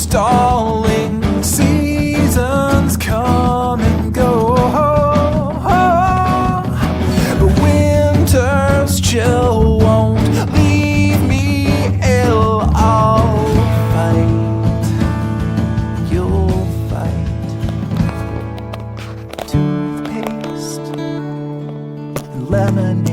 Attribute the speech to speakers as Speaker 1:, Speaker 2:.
Speaker 1: stalling. Seasons come and go. Winter's chill won't leave me ill. I'll fight, you'll fight. Toothpaste, lemon